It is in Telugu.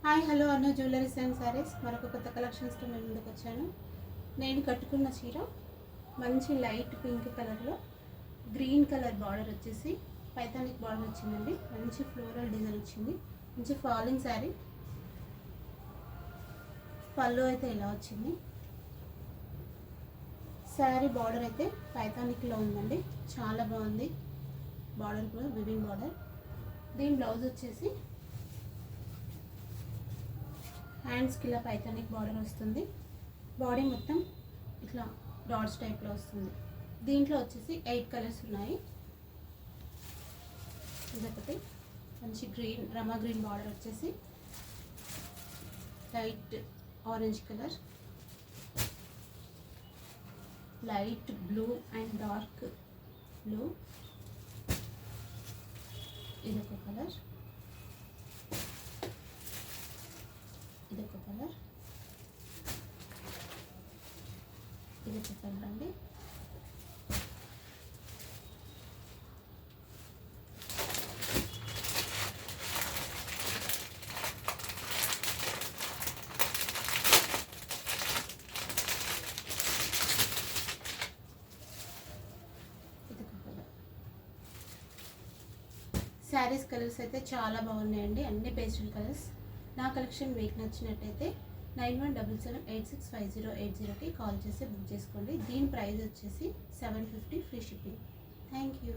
హాయ్ హలో అన్న జ్యువెలరీస్ అండ్ సారీస్ మరొక కొత్త కలెక్షన్స్తో మేము ముందుకు వచ్చాను. నేను కట్టుకున్న చీర మంచి లైట్ పింక్ కలర్లో గ్రీన్ కలర్ బార్డర్ వచ్చేసి పైథానిక్ బార్డర్ వచ్చిందండి. మంచి ఫ్లోరల్ డిజైన్ వచ్చింది. మంచి ఫాలింగ్ శారీ. పళ్ళు అయితే ఇలా వచ్చింది. శారీ బార్డర్ అయితే పైథానిక్లో ఉందండి. చాలా బాగుంది. బార్డర్ కూడా వివింగ్ బార్డర్. దీని బ్లౌజ్ వచ్చేసి హ్యాండ్స్కి ఇలా పైథానిక్ బార్డర్ వస్తుంది. బాడీ మొత్తం ఇట్లా డాట్స్ టైప్లో వస్తుంది. దీంట్లో వచ్చేసి 8 కలర్స్ ఉన్నాయి. ఇదొకటి మంచి గ్రీన్ రమా గ్రీన్ బార్డర్ వచ్చేసి light orange colour, light blue and dark blue. ఇదొక కలర్, ఇదొక కలర్, ఇదొక కలర్ అండి. శారీస్ కలర్స్ అయితే చాలా బాగున్నాయండి. అన్ని పేస్టల్ కలర్స్. నా కలెక్షన్ మీకు నచ్చినట్టయితే 9177865080కి కాల్ చేసి బుక్ చేసుకోండి. దీని ప్రైస్ వచ్చేసి 750 ఫ్రీ షిప్పింగ్. Thank you.